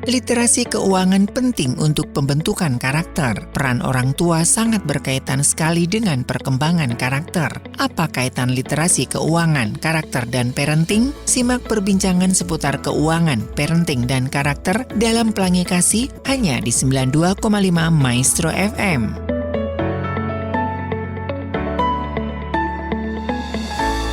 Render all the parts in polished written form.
Literasi keuangan penting untuk pembentukan karakter. Peran orang tua sangat berkaitan sekali dengan perkembangan karakter. Apa kaitan literasi keuangan, karakter, dan parenting? Simak perbincangan seputar keuangan, parenting, dan karakter dalam Pelangi Kasih hanya di 92,5 Maestro FM.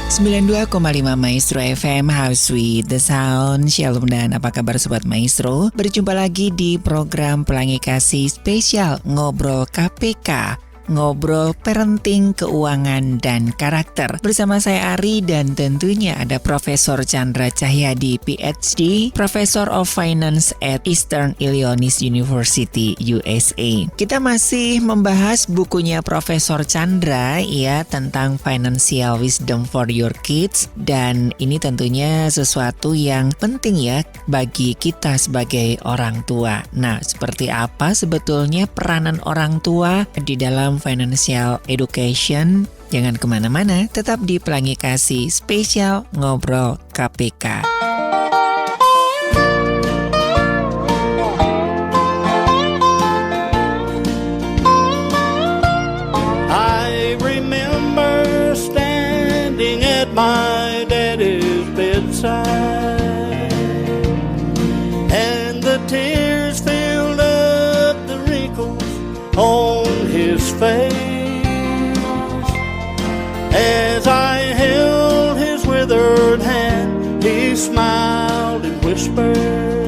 92,5 Maestro FM, House with the Sound. Shalom dan apa kabar Sobat Maestro? Berjumpa lagi di program Pelangi Kasih spesial Ngobrol KPK. Ngobrol parenting, keuangan, dan karakter. Bersama saya Ari dan tentunya ada Profesor Chandra Cahyadi, PhD, Professor of Finance at Eastern Illinois University, USA. Kita masih membahas bukunya Profesor Chandra ya tentang Financial Wisdom for Your Kids, dan ini tentunya sesuatu yang penting ya bagi kita sebagai orang tua. Nah, seperti apa sebetulnya peranan orang tua di dalam financial education? Jangan kemana-mana, tetap di Pelangi Kasih spesial Ngobrol KPK. I remember standing at my daddy's bedside, and the tears filled up the wrinkles on his face. As I held his withered hand, he smiled and whispered,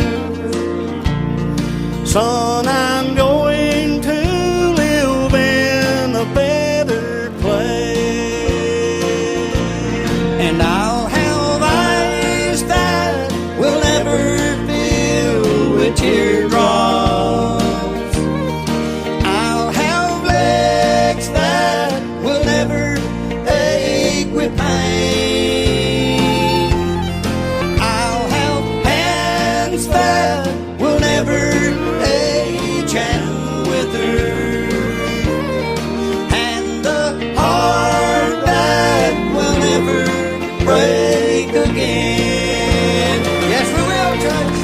"Son, I'm going to live in a better place, and I'll have eyes that will never fill with teardrops. Break again." Yes, we will, church.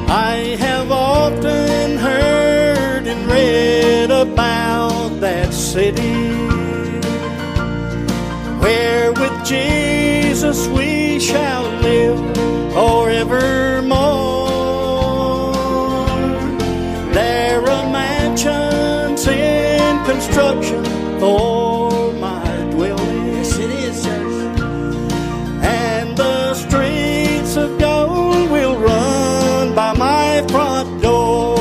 I have often heard and read about that city where with Jesus we shall live forevermore. In construction for my dwelling. Yes, it is, church. And the streets of gold will run by my front door,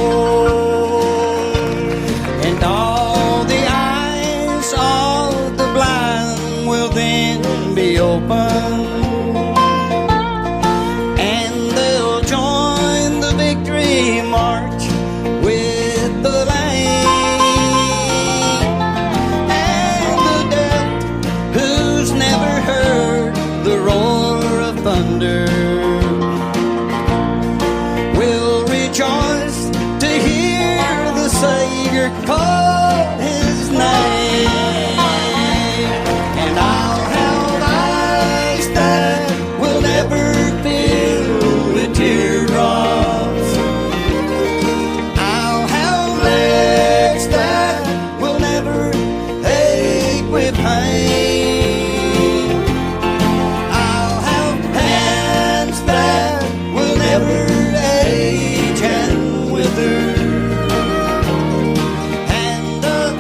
and all the eyes of the blind will then be open, and they'll join the victory march with the Lamb. Thunder will rejoice to hear the Savior call his name, and I'll have eyes that will never fill with teardrops. I'll have legs that will never ache with pain. Never age and wither, and the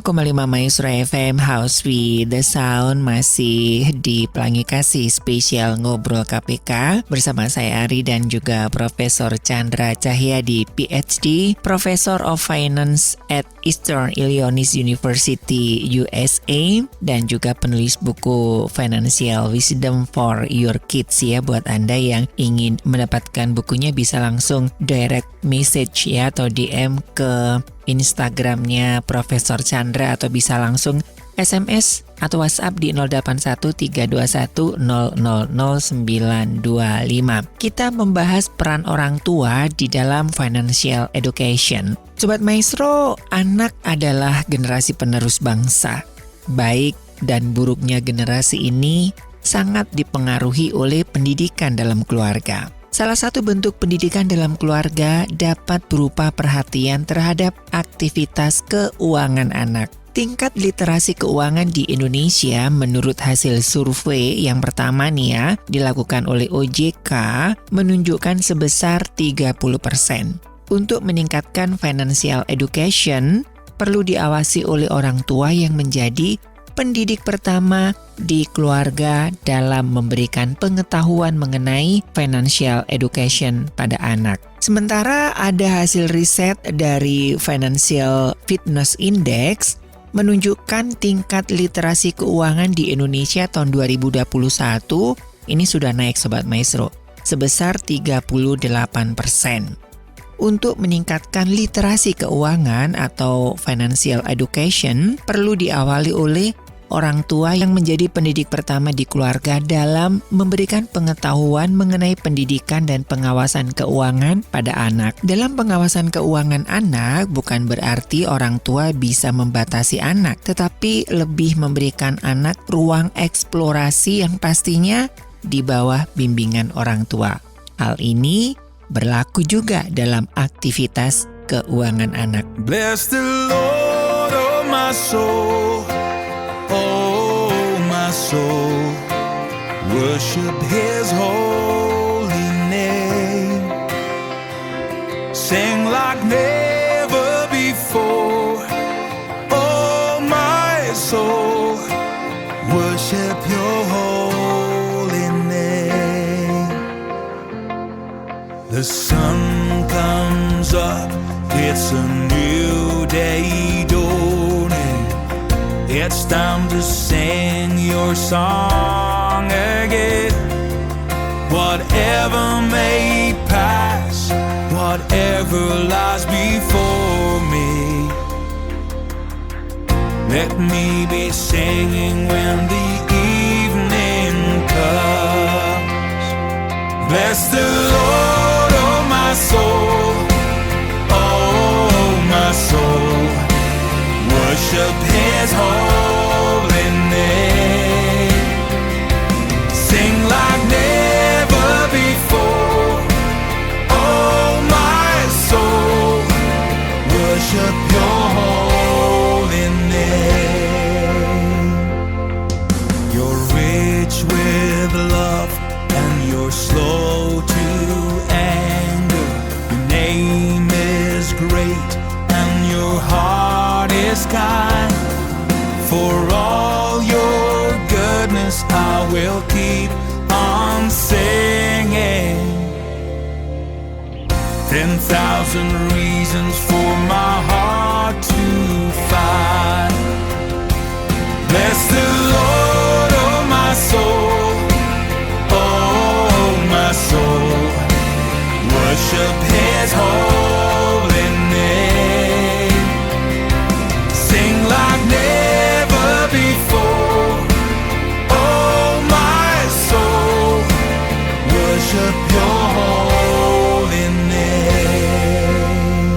92,5 Maestro FM House with the Sound, masih di Pelangi Kasih spesial Ngobrol KPK bersama saya Ari dan juga Profesor Chandra Cahyadi, PhD, Professor of Finance at Eastern Illinois University, USA, dan juga penulis buku Financial Wisdom for Your Kids ya. Buat Anda yang ingin mendapatkan bukunya bisa langsung direct message ya atau DM ke Instagramnya Profesor Chandra atau bisa langsung SMS atau WhatsApp di 081321000925. Kita membahas peran orang tua di dalam financial education. Sobat Maestro, anak adalah generasi penerus bangsa. Baik dan buruknya generasi ini sangat dipengaruhi oleh pendidikan dalam keluarga. Salah satu bentuk pendidikan dalam keluarga dapat berupa perhatian terhadap aktivitas keuangan anak. Tingkat literasi keuangan di Indonesia menurut hasil survei yang pertama nih ya, dilakukan oleh OJK menunjukkan sebesar 30%. Untuk meningkatkan financial education, perlu diawasi oleh orang tua yang menjadi pendidik pertama di keluarga dalam memberikan pengetahuan mengenai financial education pada anak. Sementara ada hasil riset dari Financial Fitness Index menunjukkan tingkat literasi keuangan di Indonesia tahun 2021 ini sudah naik Sobat Maestro sebesar 38%. Untuk meningkatkan literasi keuangan atau financial education perlu diawali oleh orang tua yang menjadi pendidik pertama di keluarga dalam memberikan pengetahuan mengenai pendidikan dan pengawasan keuangan pada anak. Dalam pengawasan keuangan anak bukan berarti orang tua bisa membatasi anak, tetapi lebih memberikan anak ruang eksplorasi yang pastinya di bawah bimbingan orang tua. Hal ini berlaku juga dalam aktivitas keuangan anak. Bless the Lord, oh my soul. Oh, my soul, worship His holy name. Sing like never before. Oh, my soul, worship Your holy name. The sun comes up, it's a new day dawning. It's time to sing your song again. Whatever may pass, whatever lies before me, let me be singing when the evening comes. Bless the Lord, oh my soul, oh my soul, worship His holy name. Sing like never before. Oh my soul, worship Your holy name. You're rich with love and you're slow to anger. Your name is great and your heart is kind. For all Your goodness I will keep on singing. 10,000 reasons for my heart to find. Bless the Lord, oh my soul, oh my soul, worship His holy name. Sing like never before. Oh my soul, worship Your holy name.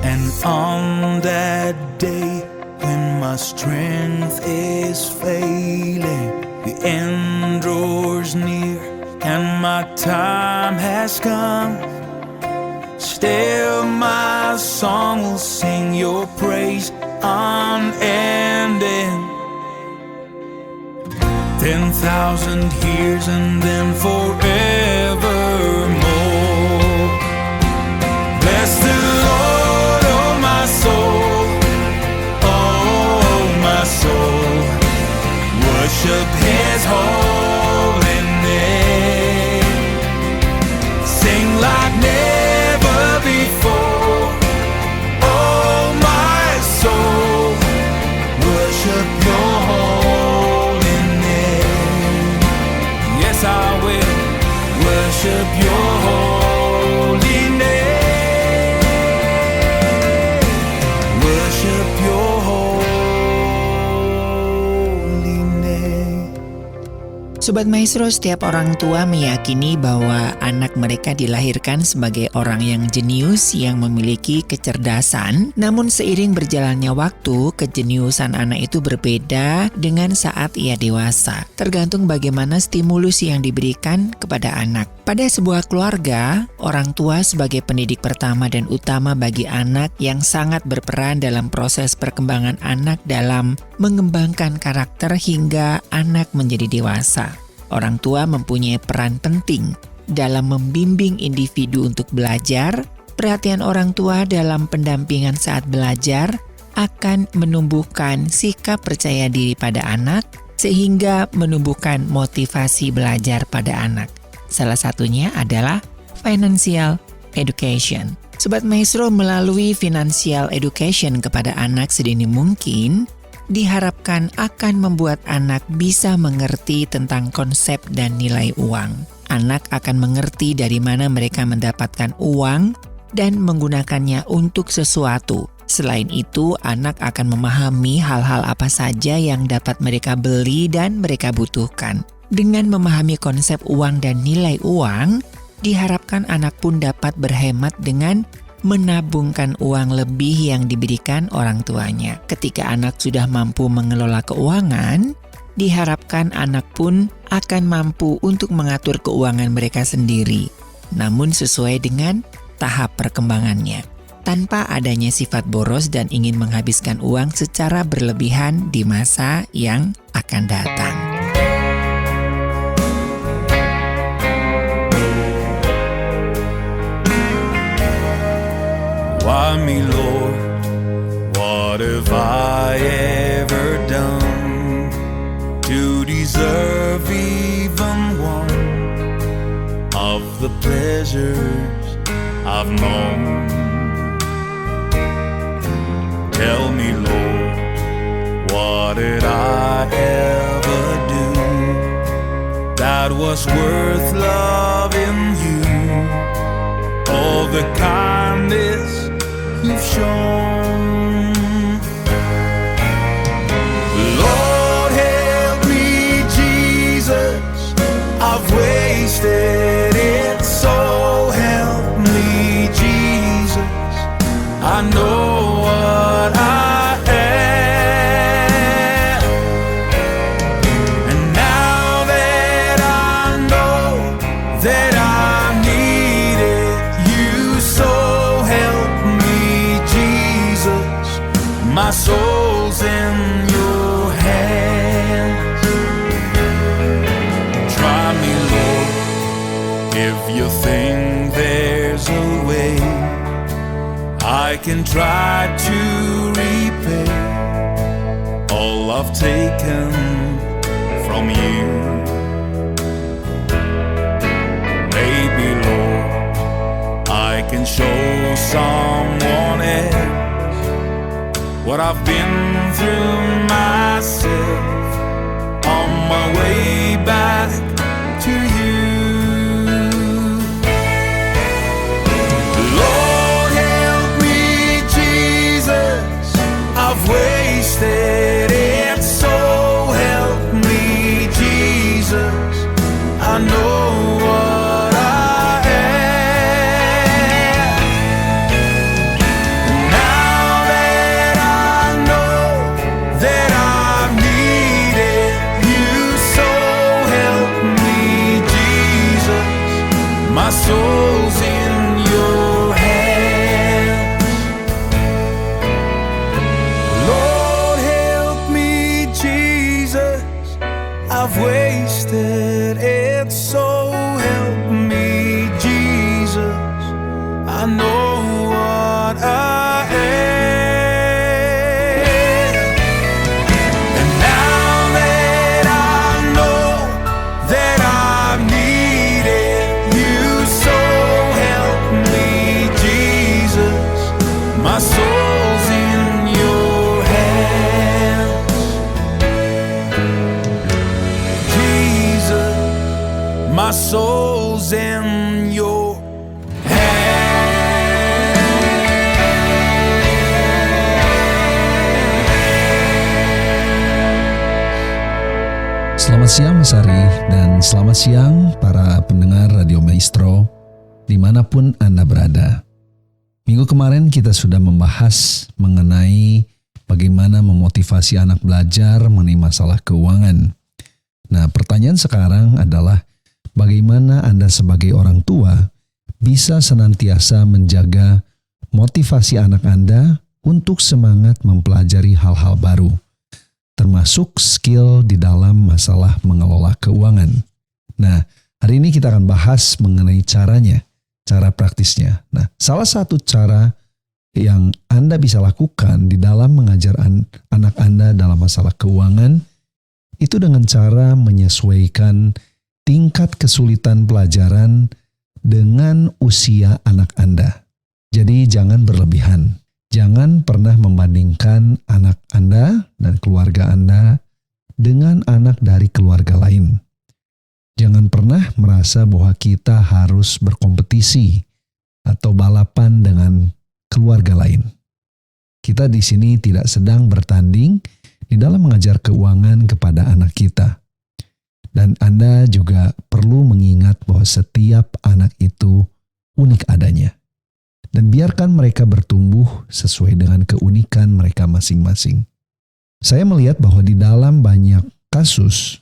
And on that day when my strength is failing, the end draws near and my time has come, still my song will sing Your praise unending. 10,000 years and then forevermore. Bless the Lord, oh my soul, worship His holy name. Sing like never before. Oh, my soul, worship Your holy name. Yes, I will worship Your holy name. Worship Your holy name. Sobat Maestro, setiap orang tua meyakini bahwa anak mereka dilahirkan sebagai orang yang jenius yang memiliki kecerdasan. Namun seiring berjalannya waktu, kejeniusan anak itu berbeda dengan saat ia dewasa. Tergantung bagaimana stimulus yang diberikan kepada anak. Pada sebuah keluarga, orang tua sebagai pendidik pertama dan utama bagi anak yang sangat berperan dalam proses perkembangan anak dalam mengembangkan karakter hingga anak menjadi dewasa. Orang tua mempunyai peran penting dalam membimbing individu untuk belajar. Perhatian orang tua dalam pendampingan saat belajar akan menumbuhkan sikap percaya diri pada anak, sehingga menumbuhkan motivasi belajar pada anak. Salah satunya adalah financial education. Sobat Maestro, melalui financial education kepada anak sedini mungkin, diharapkan akan membuat anak bisa mengerti tentang konsep dan nilai uang. Anak akan mengerti dari mana mereka mendapatkan uang dan menggunakannya untuk sesuatu. Selain itu, anak akan memahami hal-hal apa saja yang dapat mereka beli dan mereka butuhkan. Dengan memahami konsep uang dan nilai uang, diharapkan anak pun dapat berhemat dengan menabungkan uang lebih yang diberikan orang tuanya. Ketika anak sudah mampu mengelola keuangan, diharapkan anak pun akan mampu untuk mengatur keuangan mereka sendiri, namun sesuai dengan tahap perkembangannya, tanpa adanya sifat boros dan ingin menghabiskan uang secara berlebihan di masa yang akan datang. Why me, Lord? What have I ever done to deserve even one of the pleasures I've known? Tell me, Lord, what did I ever do that was worth loving you? All the kindness You've shown. Lord, help me, Jesus, I've wasted it, so help me, Jesus, I know what I am, and now that I know that I need it, You so help me, Jesus, my soul's in Your hands. Try me, Lord, if You think there's a way I can try to repay all I've taken from You. Maybe, Lord, I can show someone else what I've been through myself on my way back to You. Lord, help me, Jesus, I've wasted it, so help me, Jesus, I know what I am. Now that I know that I need it, You so help me, Jesus, my soul's in Your hands. Lord, help me, Jesus, I've wasted it, so help me, Jesus, I know what I am. And now that I soul's in your Selamat siang Mas Ari, dan selamat siang para pendengar Radio Maestro dimanapun Anda berada. Minggu kemarin kita sudah membahas mengenai bagaimana memotivasi anak belajar mengenai masalah keuangan. Nah, pertanyaan sekarang adalah bagaimana Anda sebagai orang tua bisa senantiasa menjaga motivasi anak Anda untuk semangat mempelajari hal-hal baru, termasuk skill di dalam masalah mengelola keuangan. Nah, hari ini kita akan bahas mengenai caranya, cara praktisnya. Nah, salah satu cara yang Anda bisa lakukan di dalam mengajar anak Anda dalam masalah keuangan, itu dengan cara menyesuaikan tingkat kesulitan pelajaran dengan usia anak Anda. Jadi jangan berlebihan. Jangan pernah membandingkan anak Anda dan keluarga Anda dengan anak dari keluarga lain. Jangan pernah merasa bahwa kita harus berkompetisi atau balapan dengan keluarga lain. Kita di sini tidak sedang bertanding di dalam mengajar keuangan kepada anak kita. Dan Anda juga perlu mengingat bahwa setiap anak itu unik adanya. Dan biarkan mereka bertumbuh sesuai dengan keunikan mereka masing-masing. Saya melihat bahwa di dalam banyak kasus,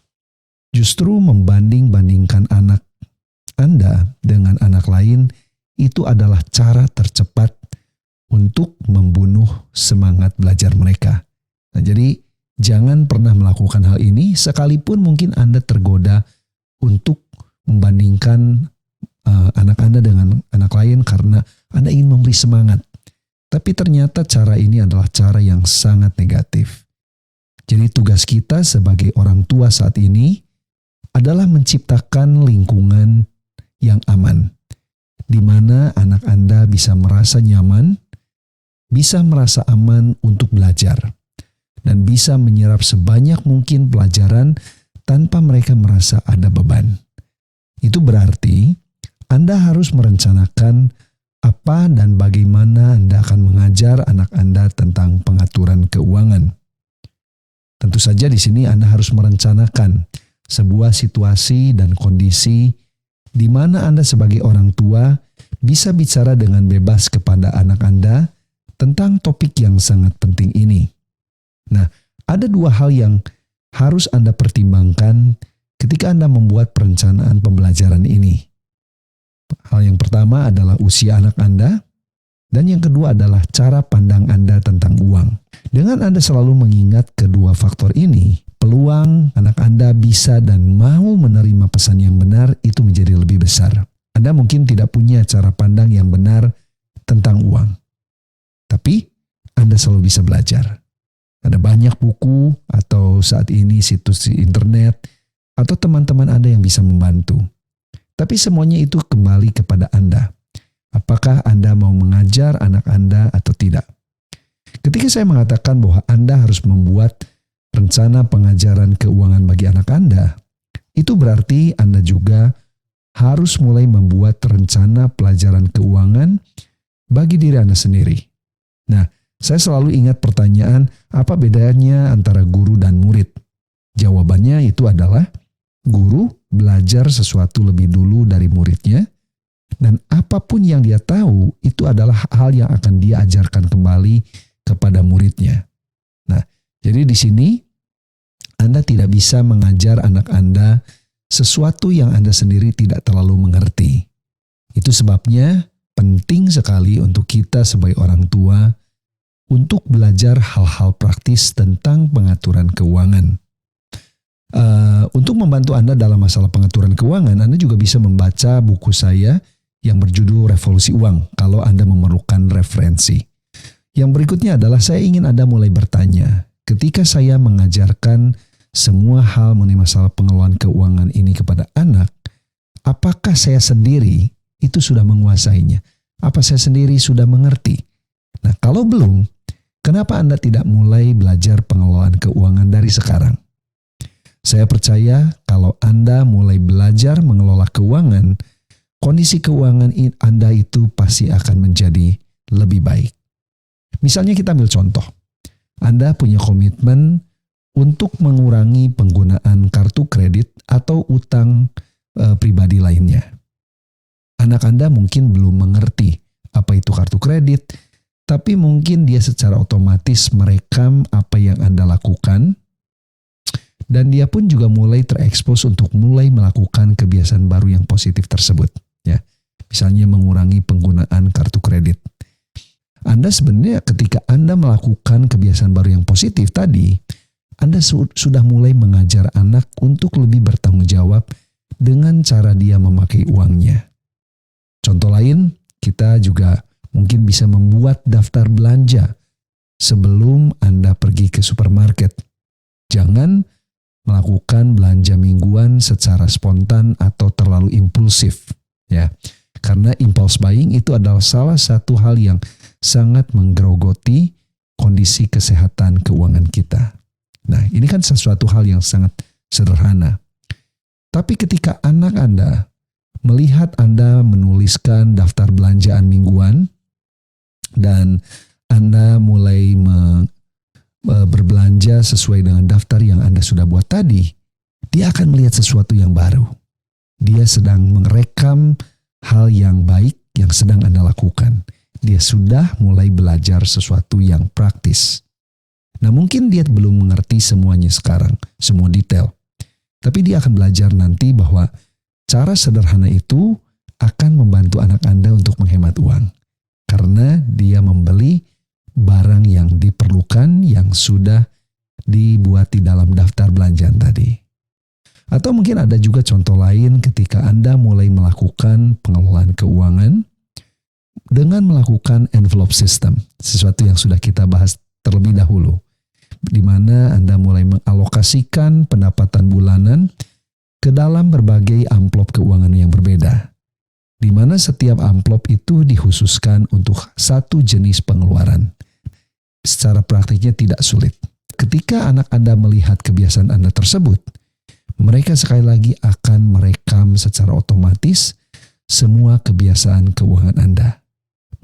justru membanding-bandingkan anak Anda dengan anak lain itu adalah cara tercepat untuk membunuh semangat belajar mereka. Nah, jadi jangan pernah melakukan hal ini sekalipun mungkin Anda tergoda untuk membandingkan anak Anda dengan anak lain karena Anda ingin memberi semangat. Tapi ternyata cara ini adalah cara yang sangat negatif. Jadi tugas kita sebagai orang tua saat ini adalah menciptakan lingkungan yang aman, di mana anak Anda bisa merasa nyaman, bisa merasa aman untuk belajar, dan bisa menyerap sebanyak mungkin pelajaran tanpa mereka merasa ada beban. Itu berarti Anda harus merencanakan apa dan bagaimana Anda akan mengajar anak Anda tentang pengaturan keuangan. Tentu saja di sini Anda harus merencanakan sebuah situasi dan kondisi di mana Anda sebagai orang tua bisa bicara dengan bebas kepada anak Anda tentang topik yang sangat penting ini. Nah, ada dua hal yang harus Anda pertimbangkan ketika Anda membuat perencanaan pembelajaran ini. Hal yang pertama adalah usia anak Anda, dan yang kedua adalah cara pandang Anda tentang uang. Dengan Anda selalu mengingat kedua faktor ini, peluang anak Anda bisa dan mau menerima pesan yang benar itu menjadi lebih besar. Anda mungkin tidak punya cara pandang yang benar tentang uang, tapi Anda selalu bisa belajar. Ada banyak buku atau saat ini situs internet atau teman-teman Anda yang bisa membantu. Tapi semuanya itu kembali kepada Anda. Apakah Anda mau mengajar anak Anda atau tidak? Ketika saya mengatakan bahwa Anda harus membuat rencana pengajaran keuangan bagi anak Anda, itu berarti Anda juga harus mulai membuat rencana pelajaran keuangan bagi diri Anda sendiri. Nah, saya selalu ingat pertanyaan, apa bedanya antara guru dan murid? Jawabannya itu adalah, guru belajar sesuatu lebih dulu dari muridnya, dan apapun yang dia tahu itu adalah hal yang akan dia ajarkan kembali kepada muridnya. Nah, jadi di sini Anda tidak bisa mengajar anak Anda sesuatu yang Anda sendiri tidak terlalu mengerti. Itu sebabnya penting sekali untuk kita sebagai orang tua untuk belajar hal-hal praktis tentang pengaturan keuangan. Untuk membantu Anda dalam masalah pengaturan keuangan, Anda juga bisa membaca buku saya yang berjudul Revolusi Uang kalau Anda memerlukan referensi. Yang berikutnya adalah saya ingin Anda mulai bertanya, ketika saya mengajarkan semua hal mengenai masalah pengelolaan keuangan ini kepada anak, apakah saya sendiri itu sudah menguasainya? Apa saya sendiri sudah mengerti? Nah, kalau belum, kenapa Anda tidak mulai belajar pengelolaan keuangan dari sekarang? Saya percaya kalau Anda mulai belajar mengelola keuangan, kondisi keuangan Anda itu pasti akan menjadi lebih baik. Misalnya kita ambil contoh, Anda punya komitmen untuk mengurangi penggunaan kartu kredit atau utang pribadi lainnya. Anak Anda mungkin belum mengerti apa itu kartu kredit, tapi mungkin dia secara otomatis merekam apa yang Anda lakukan, dan dia pun juga mulai terekspos untuk mulai melakukan kebiasaan baru yang positif tersebut. Ya, misalnya mengurangi penggunaan kartu kredit. Anda sebenarnya ketika Anda melakukan kebiasaan baru yang positif tadi, Anda sudah mulai mengajar anak untuk lebih bertanggung jawab dengan cara dia memakai uangnya. Contoh lain, kita juga mungkin bisa membuat daftar belanja sebelum Anda pergi ke supermarket. Jangan melakukan belanja mingguan secara spontan atau terlalu impulsif, ya. Karena impulse buying itu adalah salah satu hal yang sangat menggerogoti kondisi kesehatan keuangan kita. Nah, ini kan sesuatu hal yang sangat sederhana. Tapi ketika anak Anda melihat Anda menuliskan daftar belanjaan mingguan dan Anda mulai berbelanja sesuai dengan daftar yang Anda sudah buat tadi, dia akan melihat sesuatu yang baru. Dia sedang merekam hal yang baik yang sedang Anda lakukan. Dia sudah mulai belajar sesuatu yang praktis. Nah, mungkin dia belum mengerti semuanya sekarang, semua detail. Tapi dia akan belajar nanti bahwa cara sederhana itu akan membantu anak Anda untuk menghemat uang. Karena dia membeli barang yang diperlukan yang sudah dibuat di dalam daftar belanjaan tadi. Atau mungkin ada juga contoh lain ketika Anda mulai melakukan pengelolaan keuangan dengan melakukan envelope system, sesuatu yang sudah kita bahas terlebih dahulu, di mana Anda mulai mengalokasikan pendapatan bulanan ke dalam berbagai amplop keuangan yang berbeda, di mana setiap amplop itu dikhususkan untuk satu jenis pengeluaran. Secara praktiknya tidak sulit. Ketika anak Anda melihat kebiasaan Anda tersebut, mereka sekali lagi akan merekam secara otomatis semua kebiasaan keuangan Anda.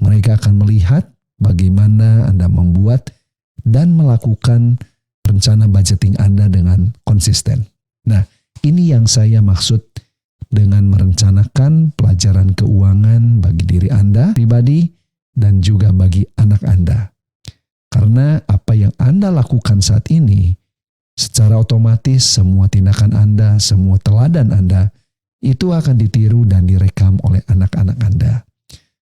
Mereka akan melihat bagaimana Anda membuat dan melakukan rencana budgeting Anda dengan konsisten. Nah, ini yang saya maksud dengan merencanakan pelajaran keuangan bagi diri Anda pribadi dan juga bagi anak Anda. Karena apa yang Anda lakukan saat ini, secara otomatis semua tindakan Anda, semua teladan Anda, itu akan ditiru dan direkam oleh anak-anak Anda.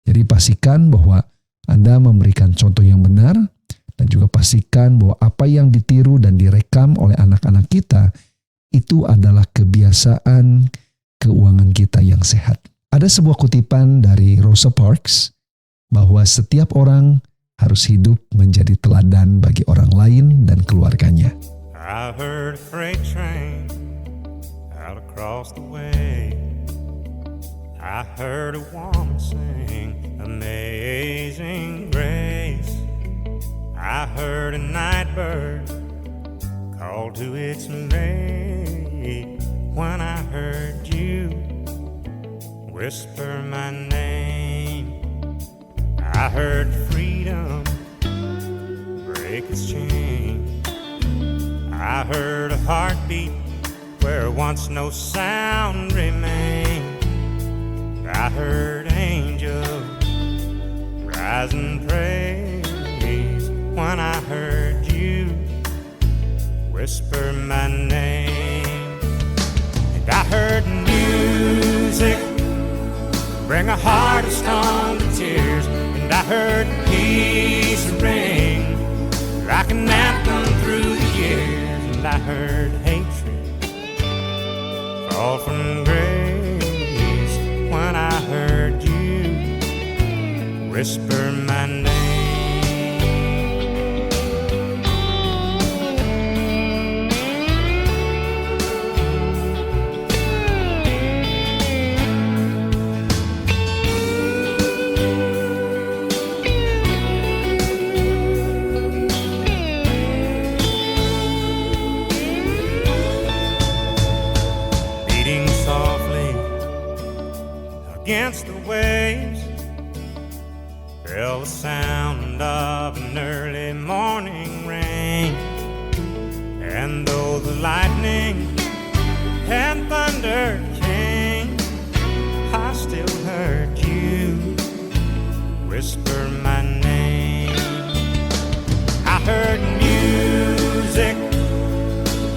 Jadi pastikan bahwa Anda memberikan contoh yang benar, dan juga pastikan bahwa apa yang ditiru dan direkam oleh anak-anak kita, itu adalah kebiasaan keuangan kita yang sehat. Ada sebuah kutipan dari Rosa Parks, bahwa setiap orang harus hidup menjadi teladan bagi orang lain dan keluarganya. I heard a freight train out across the way. I heard a woman sing Amazing Grace. I heard a night bird call to its mate. When I heard you whisper my name, I heard freedom break its chain. I heard a heartbeat where once no sound remained. I heard angels rise and praise when I heard you whisper my name. And I heard music bring a heart of stone to tears. And I heard peace ring like an anthem through the years. And I heard hatred fall from grace when I heard you whisper my name. against the waves, felt the sound of an early morning rain. And though the lightning and thunder came, I still heard you whisper my name. I heard music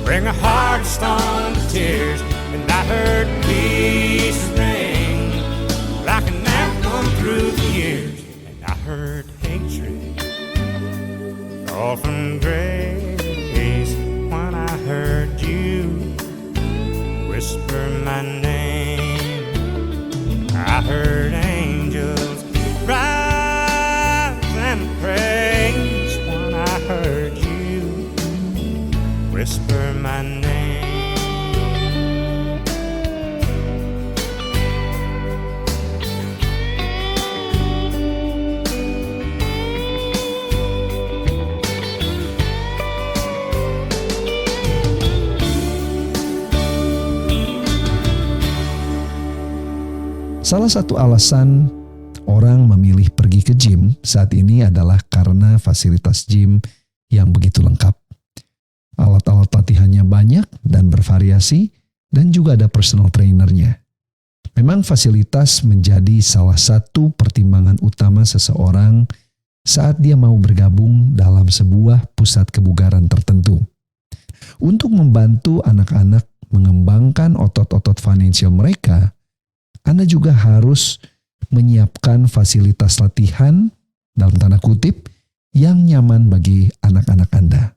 bring a heart of stone to tears, and I heard peace ring like an anthem through the years. And I heard hatred fall from grace when I heard you whisper my name. I heard angels rise and praise when I heard you whisper my name. Salah satu alasan orang memilih pergi ke gym saat ini adalah karena fasilitas gym yang begitu lengkap. Alat-alat latihannya banyak dan bervariasi, dan juga ada personal trainernya. Memang fasilitas menjadi salah satu pertimbangan utama seseorang saat dia mau bergabung dalam sebuah pusat kebugaran tertentu. Untuk membantu anak-anak mengembangkan otot-otot finansial mereka, Anda juga harus menyiapkan fasilitas latihan dalam tanda kutip yang nyaman bagi anak-anak Anda.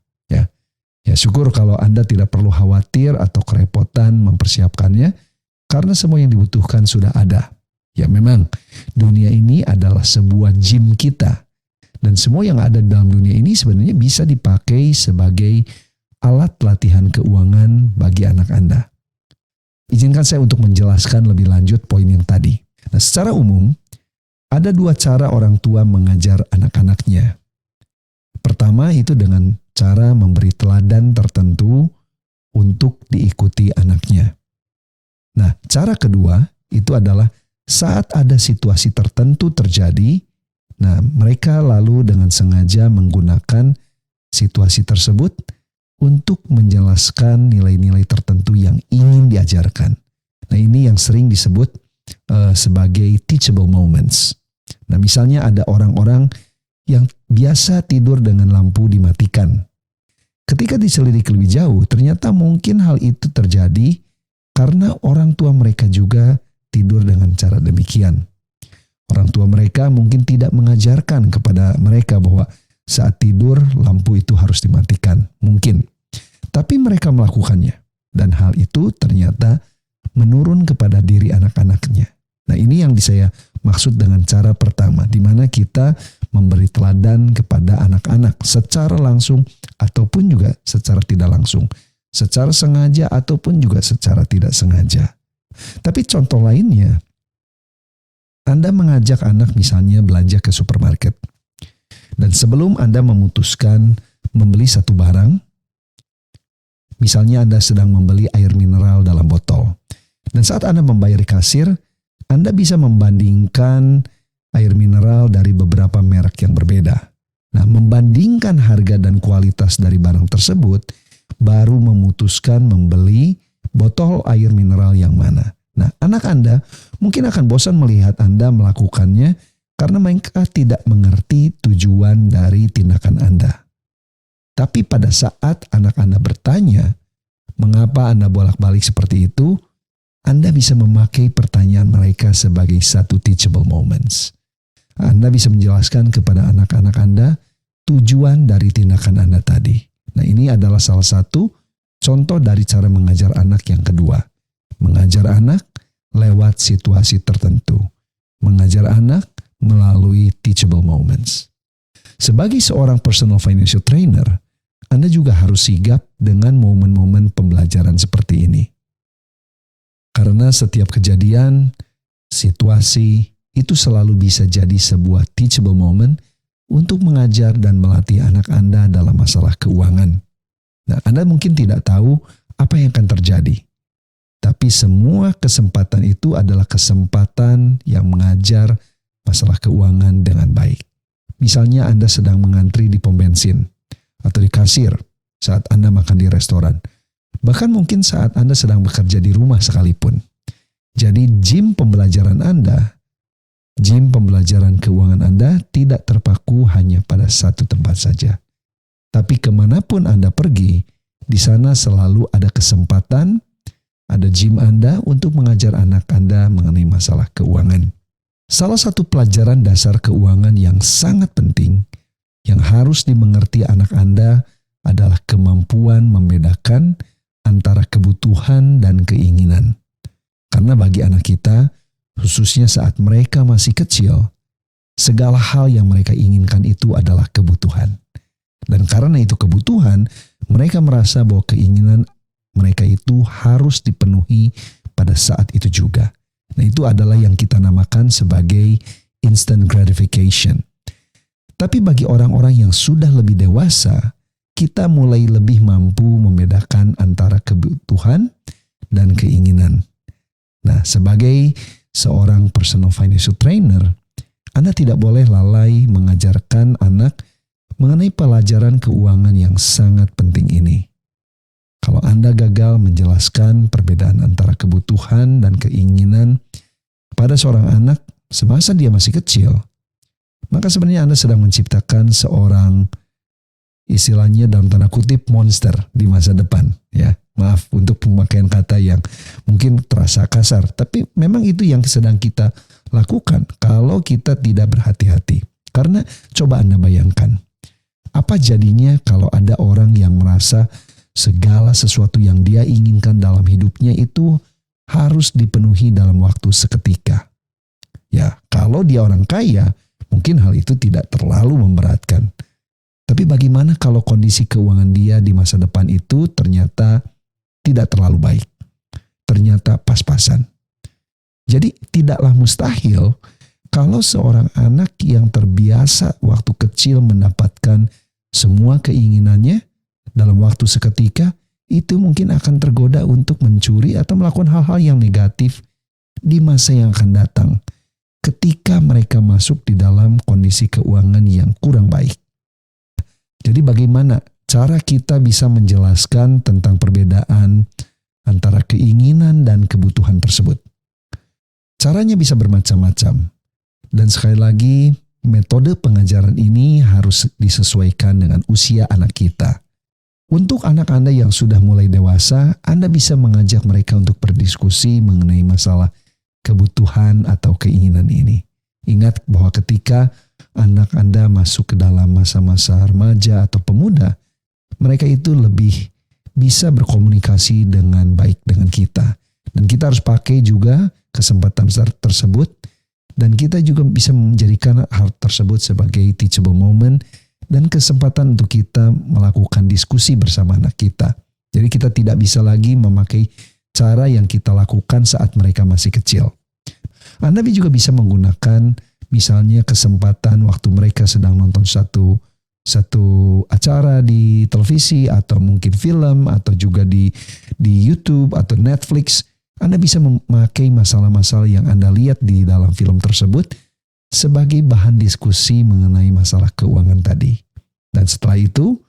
Ya, syukur kalau Anda tidak perlu khawatir atau kerepotan mempersiapkannya karena semua yang dibutuhkan sudah ada. Ya, memang dunia ini adalah sebuah gym kita, dan semua yang ada dalam dunia ini sebenarnya bisa dipakai sebagai alat latihan keuangan bagi anak Anda. Izinkan saya untuk menjelaskan lebih lanjut poin yang tadi. Nah, secara umum, ada dua cara orang tua mengajar anak-anaknya. Pertama itu dengan cara memberi teladan tertentu untuk diikuti anaknya. Nah, cara kedua itu adalah saat ada situasi tertentu terjadi, nah mereka lalu dengan sengaja menggunakan situasi tersebut untuk menjelaskan nilai-nilai tertentu yang ingin diajarkan. Nah, ini yang sering disebut sebagai teachable moments. Nah, misalnya ada orang-orang yang biasa tidur dengan lampu dimatikan. Ketika diselidiki lebih jauh, ternyata mungkin hal itu terjadi karena orang tua mereka juga tidur dengan cara demikian. Orang tua mereka mungkin tidak mengajarkan kepada mereka bahwa saat tidur lampu itu harus dimatikan. Mungkin. Tapi mereka melakukannya. Dan hal itu ternyata menurun kepada diri anak-anaknya. Nah, ini yang saya maksud dengan cara pertama, di mana kita memberi teladan kepada anak-anak secara langsung ataupun juga secara tidak langsung. Secara sengaja ataupun juga secara tidak sengaja. Tapi contoh lainnya, Anda mengajak anak misalnya belanja ke supermarket. Dan sebelum Anda memutuskan membeli satu barang, misalnya Anda sedang membeli air mineral dalam botol. Dan saat Anda membayar di kasir, Anda bisa membandingkan air mineral dari beberapa merek yang berbeda. Nah, membandingkan harga dan kualitas dari barang tersebut, baru memutuskan membeli botol air mineral yang mana. Nah, anak Anda mungkin akan bosan melihat Anda melakukannya karena mereka tidak mengerti tujuan dari tindakan Anda. Tapi pada saat anak Anda bertanya, mengapa Anda bolak-balik seperti itu, Anda bisa memakai pertanyaan mereka sebagai satu teachable moments. Anda bisa menjelaskan kepada anak-anak Anda tujuan dari tindakan Anda tadi. Nah, ini adalah salah satu contoh dari cara mengajar anak yang kedua. Mengajar anak lewat situasi tertentu. Mengajar anak melalui teachable moments. Sebagai seorang personal financial trainer, Anda juga harus sigap dengan momen-momen pembelajaran seperti ini. Karena setiap kejadian, situasi, itu selalu bisa jadi sebuah teachable moment untuk mengajar dan melatih anak Anda dalam masalah keuangan. Nah, Anda mungkin tidak tahu apa yang akan terjadi. Tapi semua kesempatan itu adalah kesempatan yang mengajar masalah keuangan dengan baik. Misalnya Anda sedang mengantri di pom bensin atau di kasir saat Anda makan di restoran. Bahkan mungkin saat Anda sedang bekerja di rumah sekalipun. Jadi gym pembelajaran keuangan Anda tidak terpaku hanya pada satu tempat saja. Tapi kemanapun Anda pergi, di sana selalu ada kesempatan, ada gym Anda untuk mengajar anak Anda mengenai masalah keuangan. Salah satu pelajaran dasar keuangan yang sangat penting, yang harus dimengerti anak Anda adalah kemampuan membedakan antara kebutuhan dan keinginan. Karena bagi anak kita, khususnya saat mereka masih kecil, segala hal yang mereka inginkan itu adalah kebutuhan. Dan karena itu kebutuhan, mereka merasa bahwa keinginan mereka itu harus dipenuhi pada saat itu juga. Nah, itu adalah yang kita namakan sebagai instant gratification. Tapi bagi orang-orang yang sudah lebih dewasa, kita mulai lebih mampu membedakan antara kebutuhan dan keinginan. Nah, sebagai seorang personal financial trainer, Anda tidak boleh lalai mengajarkan anak mengenai pelajaran keuangan yang sangat penting ini. Kalau Anda gagal menjelaskan perbedaan antara kebutuhan dan keinginan pada seorang anak semasa dia masih kecil, maka sebenarnya Anda sedang menciptakan seorang, istilahnya dalam tanda kutip, monster di masa depan. Ya, maaf untuk pemakaian kata yang mungkin terasa kasar, tapi memang itu yang sedang kita lakukan kalau kita tidak berhati-hati. Karena coba Anda bayangkan, apa jadinya kalau ada orang yang merasa segala sesuatu yang dia inginkan dalam hidupnya itu harus dipenuhi dalam waktu seketika. Ya, kalau dia orang kaya, mungkin hal itu tidak terlalu memberatkan. Tapi bagaimana kalau kondisi keuangan dia di masa depan itu ternyata tidak terlalu baik? Ternyata pas-pasan. Jadi tidaklah mustahil kalau seorang anak yang terbiasa waktu kecil mendapatkan semua keinginannya dalam waktu seketika, itu mungkin akan tergoda untuk mencuri atau melakukan hal-hal yang negatif di masa yang akan datang ketika mereka masuk di dalam kondisi keuangan yang kurang baik. Jadi bagaimana cara kita bisa menjelaskan tentang perbedaan antara keinginan dan kebutuhan tersebut? Caranya bisa bermacam-macam. Dan sekali lagi, metode pengajaran ini harus disesuaikan dengan usia anak kita. Untuk anak Anda yang sudah mulai dewasa, Anda bisa mengajak mereka untuk berdiskusi mengenai masalah kebutuhan atau keinginan ini. Ingat bahwa ketika anak Anda masuk ke dalam masa-masa remaja atau pemuda, mereka itu lebih bisa berkomunikasi dengan baik dengan kita. Dan kita harus pakai juga kesempatan tersebut, dan kita juga bisa menjadikan hal tersebut sebagai teachable moment dan kesempatan untuk kita melakukan diskusi bersama anak kita. Jadi kita tidak bisa lagi memakai cara yang kita lakukan saat mereka masih kecil. Anda juga bisa menggunakan misalnya kesempatan waktu mereka sedang nonton satu acara di televisi atau mungkin film atau juga di YouTube atau Netflix. Anda bisa memakai masalah-masalah yang Anda lihat di dalam film tersebut sebagai bahan diskusi mengenai masalah keuangan tadi. Dan setelah itu,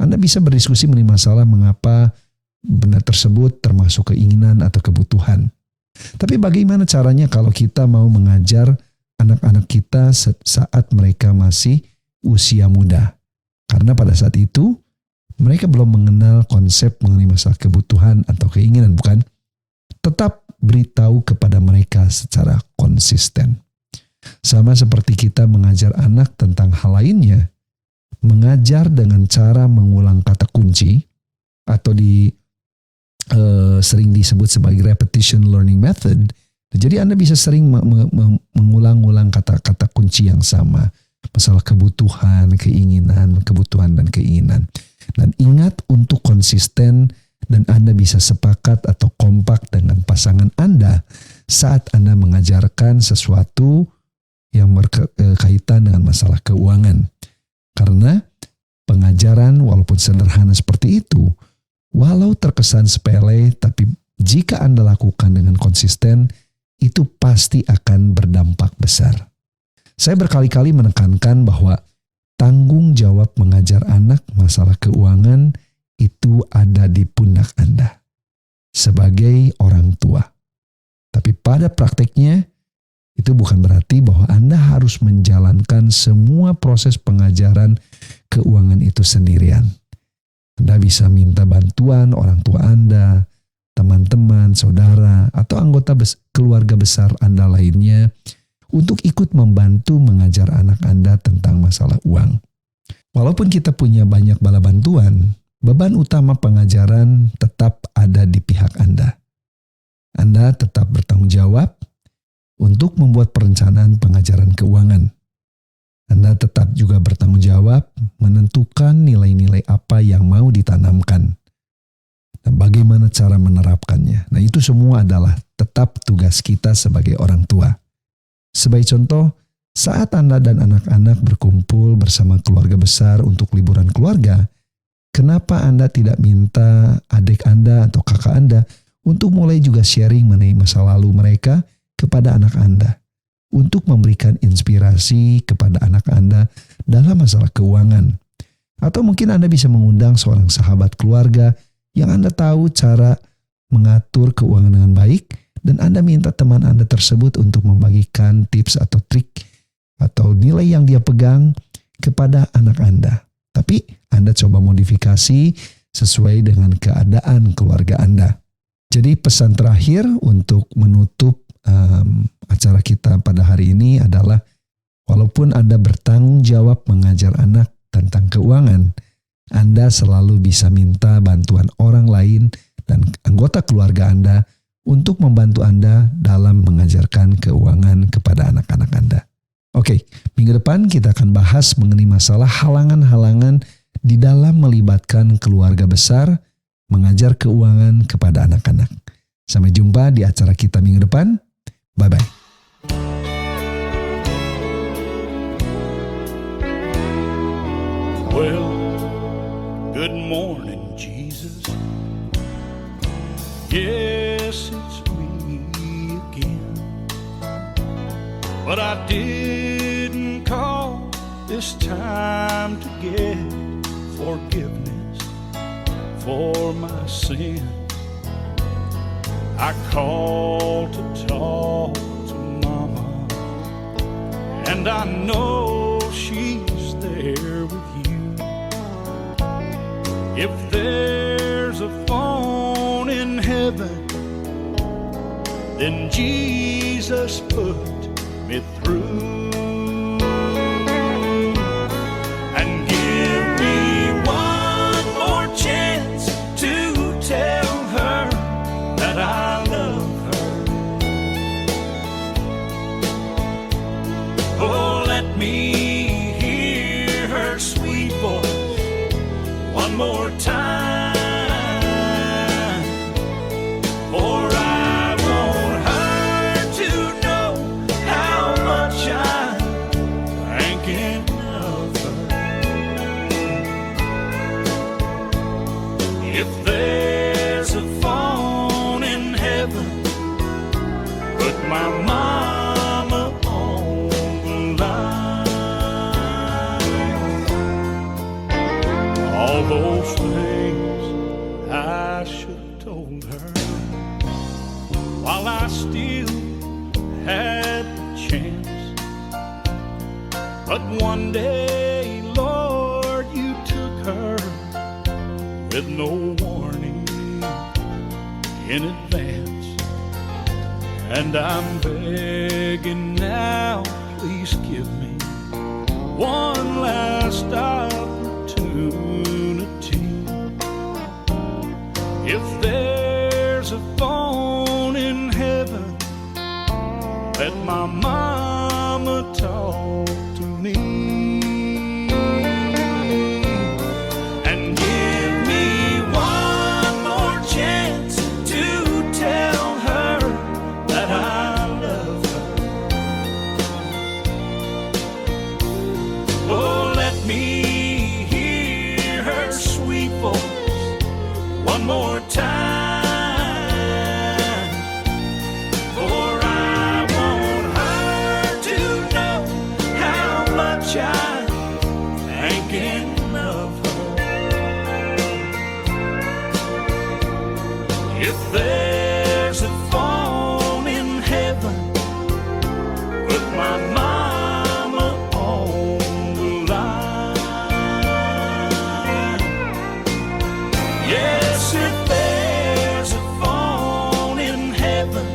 Anda bisa berdiskusi mengenai masalah mengapa benda tersebut termasuk keinginan atau kebutuhan. Tapi bagaimana caranya kalau kita mau mengajar anak-anak kita saat mereka masih usia muda? Karena pada saat itu, mereka belum mengenal konsep mengenai masalah kebutuhan atau keinginan, bukan? Tetap beritahu kepada mereka secara konsisten. Sama seperti kita mengajar anak tentang hal lainnya, mengajar dengan cara mengulang kata kunci atau sering disebut sebagai repetition learning method. Jadi Anda bisa sering mengulang-ulang kata-kata kunci yang sama. Masalah kebutuhan, keinginan, kebutuhan dan keinginan. Dan ingat untuk konsisten dan Anda bisa sepakat atau kompak dengan pasangan Anda saat Anda mengajarkan sesuatu yang berkaitan dengan masalah keuangan. Karena pengajaran walaupun sederhana seperti itu, walau terkesan sepele, tapi jika Anda lakukan dengan konsisten, itu pasti akan berdampak besar. Saya berkali-kali menekankan bahwa tanggung jawab mengajar anak masalah keuangan itu ada di pundak Anda sebagai orang tua. Tapi pada prakteknya, itu bukan berarti bahwa Anda harus menjalankan semua proses pengajaran keuangan itu sendirian. Anda bisa minta bantuan orang tua Anda, teman-teman, saudara, atau anggota keluarga besar Anda lainnya untuk ikut membantu mengajar anak Anda tentang masalah uang. Walaupun kita punya banyak bala bantuan, beban utama pengajaran tetap ada di pihak Anda. Anda tetap bertanggung jawab untuk membuat perencanaan pengajaran keuangan. Anda tetap juga bertanggung jawab menentukan nilai-nilai apa yang mau ditanamkan dan bagaimana cara menerapkannya. Nah, itu semua adalah tetap tugas kita sebagai orang tua. Sebagai contoh, saat Anda dan anak-anak berkumpul bersama keluarga besar untuk liburan keluarga, kenapa Anda tidak minta adik Anda atau kakak Anda untuk mulai juga sharing mengenai masa lalu mereka kepada anak Anda, untuk memberikan inspirasi kepada anak Anda dalam masalah keuangan. Atau mungkin Anda bisa mengundang seorang sahabat keluarga yang Anda tahu cara mengatur keuangan dengan baik, dan Anda minta teman Anda tersebut untuk membagikan tips atau trik atau nilai yang dia pegang kepada anak Anda. Tapi Anda coba modifikasi sesuai dengan keadaan keluarga Anda. Jadi pesan terakhir untuk menutup acara kita pada hari ini adalah, walaupun Anda bertanggung jawab mengajar anak tentang keuangan, Anda selalu bisa minta bantuan orang lain dan anggota keluarga Anda untuk membantu Anda dalam mengajarkan keuangan kepada anak-anak Anda. Oke, minggu depan kita akan bahas mengenai masalah halangan-halangan di dalam melibatkan keluarga besar mengajar keuangan kepada anak-anak. Sampai jumpa di acara kita minggu depan. Bye-bye. Well, good morning, Jesus. Yes, it's me again. But I didn't call this time to get forgiveness for my sin. I called to talk to Mama, and I know she's there with you. If there's a phone in heaven, then Jesus put me through. And give me one more chance to tell her that I love her. Oh, let me hear her sweet voice one more time, for I want her to know how much I'm thinking of her. If there's a phone in heaven, put my mama on the line. All those things I should have told her while I still had the chance. But one day, Lord, you took her with no warning in advance. And I'm begging now, please give me one last opportunity. If there's a phone in heaven, let my mama talk to me. And give me one more chance to tell her that I love her. Oh, let me hear her sweet voice one more time. If there's a phone in heaven, put my mama on the line. Yes, if there's a phone in heaven,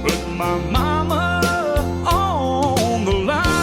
put my mama on the line.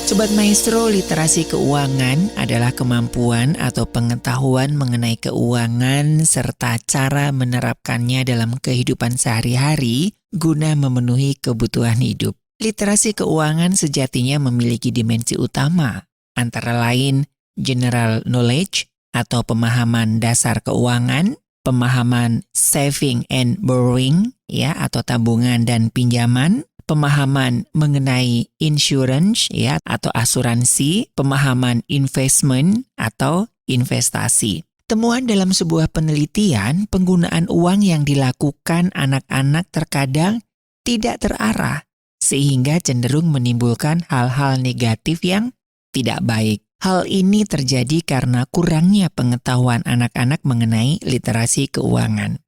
Sobat Maestro, literasi keuangan adalah kemampuan atau pengetahuan mengenai keuangan serta cara menerapkannya dalam kehidupan sehari-hari guna memenuhi kebutuhan hidup. Literasi keuangan sejatinya memiliki dimensi utama, antara lain general knowledge atau pemahaman dasar keuangan, pemahaman saving and borrowing ya atau tabungan dan pinjaman, pemahaman mengenai insurance ya atau asuransi, pemahaman investment atau investasi. Temuan dalam sebuah penelitian, penggunaan uang yang dilakukan anak-anak terkadang tidak terarah sehingga cenderung menimbulkan hal-hal negatif yang tidak baik. Hal ini terjadi karena kurangnya pengetahuan anak-anak mengenai literasi keuangan.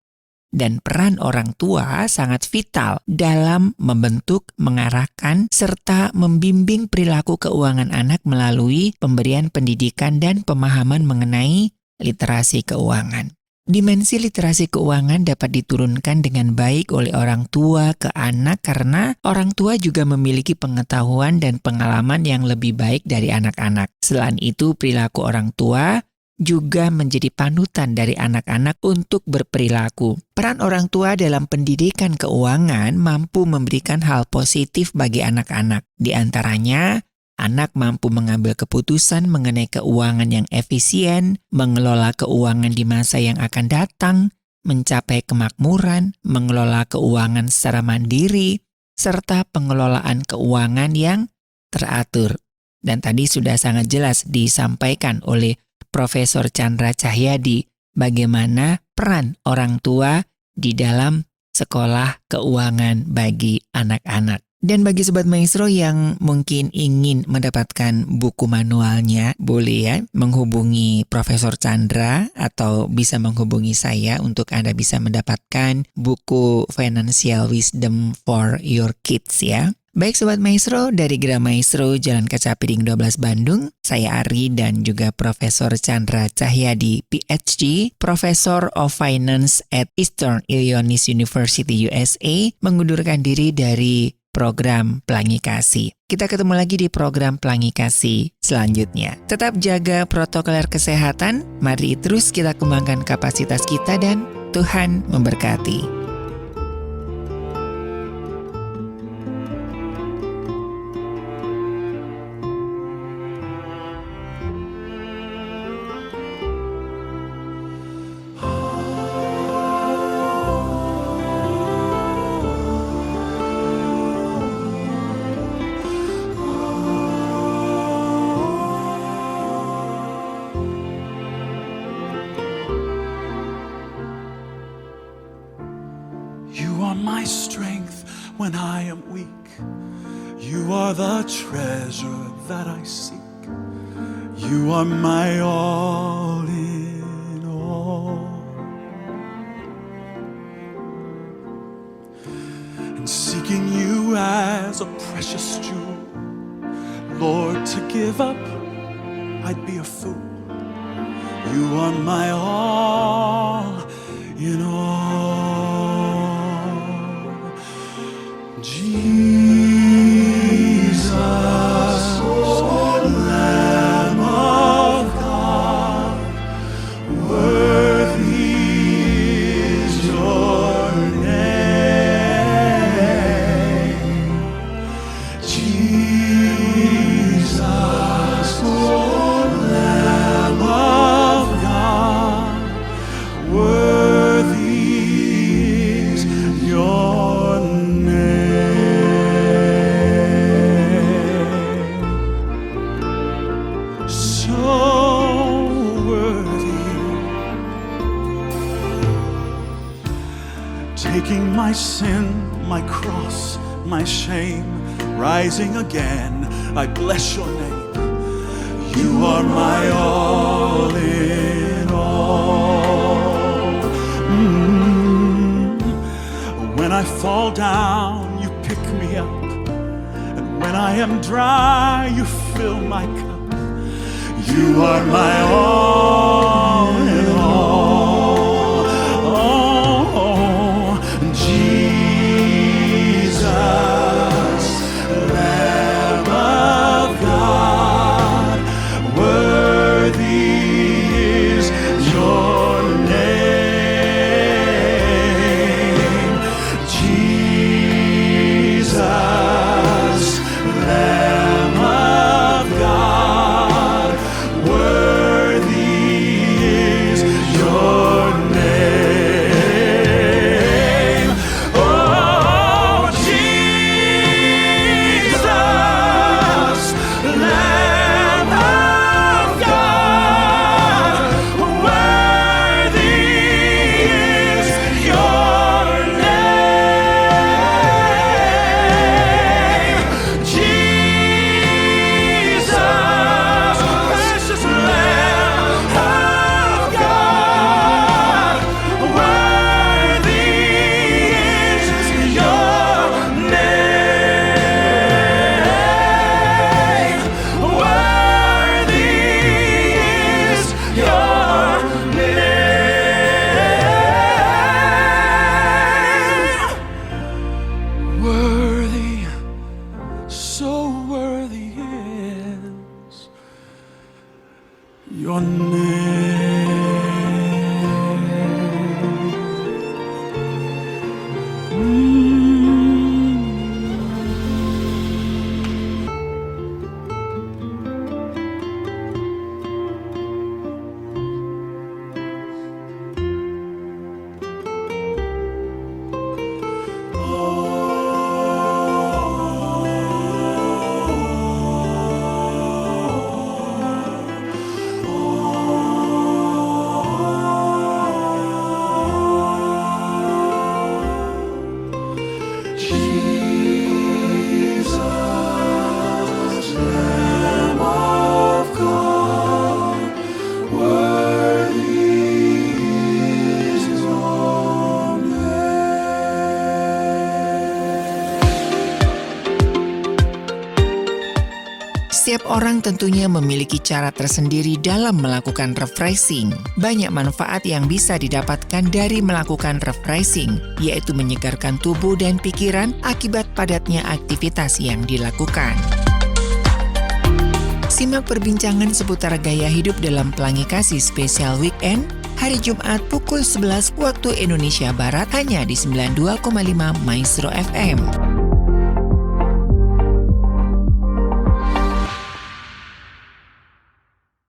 Dan peran orang tua sangat vital dalam membentuk, mengarahkan, serta membimbing perilaku keuangan anak melalui pemberian pendidikan dan pemahaman mengenai literasi keuangan. Dimensi literasi keuangan dapat diturunkan dengan baik oleh orang tua ke anak karena orang tua juga memiliki pengetahuan dan pengalaman yang lebih baik dari anak-anak. Selain itu, perilaku orang tua juga menjadi panutan dari anak-anak untuk berperilaku. Peran orang tua dalam pendidikan keuangan mampu memberikan hal positif bagi anak-anak. Di antaranya, anak mampu mengambil keputusan mengenai keuangan yang efisien, mengelola keuangan di masa yang akan datang, mencapai kemakmuran, mengelola keuangan secara mandiri, serta pengelolaan keuangan yang teratur. Dan tadi sudah sangat jelas disampaikan oleh Profesor Chandra Cahyadi bagaimana peran orang tua di dalam sekolah keuangan bagi anak-anak. Dan bagi Sobat Maestro yang mungkin ingin mendapatkan buku manualnya, boleh ya menghubungi Profesor Chandra atau bisa menghubungi saya untuk Anda bisa mendapatkan buku Financial Wisdom for Your Kids ya. Baik Sobat Maestro, dari Gera Maestro Jalan Kaca Piring 12 Bandung, saya Ari dan juga Profesor Chandra Cahyadi PhD, Professor of Finance at Eastern Illinois University USA, mengundurkan diri dari program Pelangi Kasih. Kita ketemu lagi di program Pelangi Kasih selanjutnya. Tetap jaga protokol kesehatan, mari terus kita kembangkan kapasitas kita dan Tuhan memberkati. My strength when I am weak. You are the treasure that I seek. You are my all in all. And seeking you as a precious jewel, Lord, to give up, I'd be a fool. You are my all in all. Jesus, Lamb of God, worthy is your name. Jesus, Lamb of God, worthy is your name. Taking my sin, my cross, my shame, rising again, I bless your name. You are my all in all. When I fall down, you pick me up. And when I am dry, you fill my cup. You are my all in all. Oh, Jesus, Lamb of God, worthy is your name. Jesus, Lamb of God, worthy is your name. Oh, Jesus, Lamb of God, worthy is your name. Jesus, precious Lamb of God, worthy is your name. Worthy is your name. Worthy, so worthy is your Jesus, Lamb of God, worthy is your name. Setiap orang tentunya memiliki cara tersendiri dalam melakukan refreshing. Banyak manfaat yang bisa didapatkan dari melakukan refreshing, yaitu menyegarkan tubuh dan pikiran akibat padatnya aktivitas yang dilakukan. Simak perbincangan seputar gaya hidup dalam Pelangi Kasih Spesial Weekend hari Jumat pukul 11 waktu Indonesia Barat hanya di 92,5 Maestro FM.